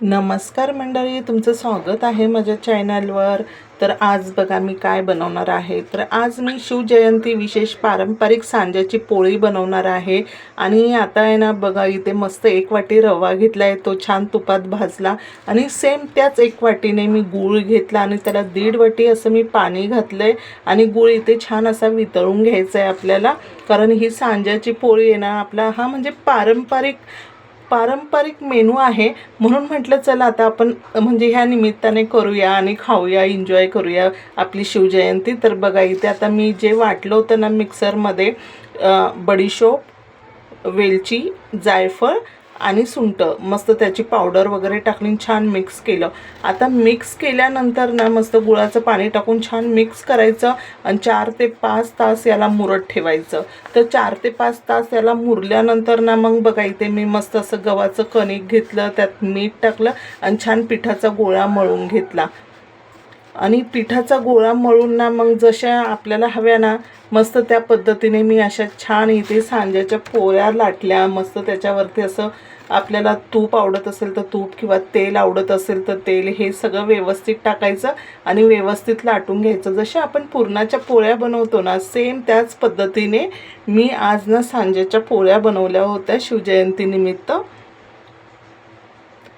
नमस्कार मंडळी, तुमचं स्वागत आहे माझ्या चॅनलवर। तर आज बघा मी काय बनवणार आहे। तर आज मी शिवजयंती विशेष पारंपरिक सांज्याची पोळी बनवणार आहे। आणि आता आहे ना बघा, इथे मस्त एक वाटी रवा घेतलाय, तो छान तुपात भाजला आणि सेम त्याच एक वाटीने मी गूळ घेतला आणि त्याला 1.5 वाटी असं मी पाणी घातलंय आणि गूळ इथे छान असा वितळून घ्यायचा आहे आपल्याला, कारण ही सांज्याची पोळी आहे ना आपला हा म्हणजे पारंपरिक मेनू आहे। म्हणून म्हटलं चला आता आपण म्हणजे ह्या निमित्ताने करूया आणि खाऊया, एन्जॉय करूया आपली शिवजयंती। तर बघा इथे आता मी जे वाटलं होतं ना मिक्सरमध्ये, बडीशोप, वेलची, जायफळ आणि सुंठ मस्त त्याची पावडर वगैरे टाकून छान मिक्स केलं। आता मिक्स केल्यानंतर ना मस्त गुळाचं पाणी टाकून छान मिक्स करायचं आणि 4 ते 5 तास याला मुरत ठेवायचं। तर 4 ते 5 तास याला मुरल्यानंतर ना मग बघा इथे मी मस्त असं गव्हाचं कणिक घेतलं, त्यात मीठ टाकलं आणि छान पिठाचा गोळा मळून घेतला। आणि पिठाचा गोळा मळून ना मग जशा आपल्याला हव्या ना मस्त त्या पद्धतीने मी अशा छान इथे सांज्याच्या पोळ्या लाटल्या। मस्त त्याच्यावरती असं आपल्याला तूप आवडत असेल तर तूप किंवा तेल आवडत असेल तर तेल, हे सगळं व्यवस्थित टाकायचं आणि व्यवस्थित लाटून घ्यायचं। जसे आपण पुरणाच्या पोळ्या बनवतो ना सेम त्याच पद्धतीने मी आज ना सांज्याच्या पोळ्या बनवल्या होत्या शिवजयंतीनिमित्त।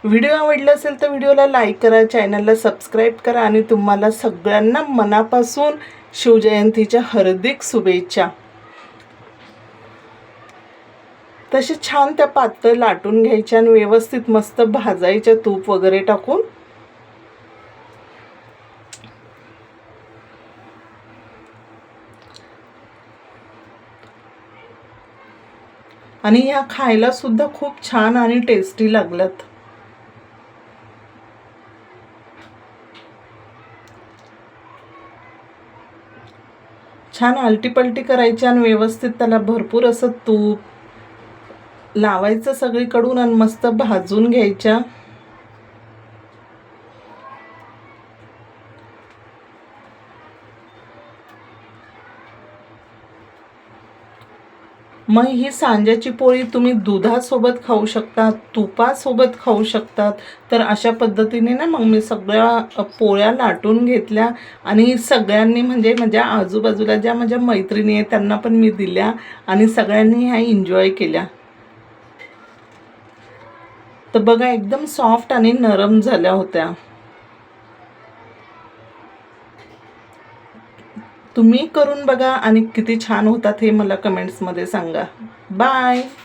व्हिडिओ आवडला असेल तर व्हिडिओला लाईक करा, चॅनलला सबस्क्राईब करा आणि तुम्हाला सगळ्यांना मनापासून शिवजयंतीच्या हार्दिक शुभेच्छा। तसे छान त्या पातळ लाटून घ्यायच्या आणि व्यवस्थित मस्त भाजायच्या तूप वगैरे टाकून। आणि ह्या खायला सुद्धा खूप छान आणि टेस्टी लागतात। छान आलटीपलटी करायची आणि व्यवस्थित त्याला भरपूर असं तूप लावायचं सगळीकडून आणि मस्त भाजून घ्यायच्या। मग ही सांज्याची पोळी तुम्ही दुधासोबत खाऊ शकता, तुपासोबत खाऊ शकतात। तर अशा पद्धतीने ना मग मी सगळ्या पोळ्या लाटून घेतल्या आणि सगळ्यांनी म्हणजे माझ्या आजूबाजूला ज्या माझ्या मैत्रिणी आहेत त्यांना पण मी दिल्या आणि सगळ्यांनी ह्या एन्जॉय केल्या। तर बघा एकदम सॉफ्ट आणि नरम झाल्या होत्या। तुम्ही करून बघा आणि किती छान होतात हे मला कमेंट्समध्ये सांगा। बाय।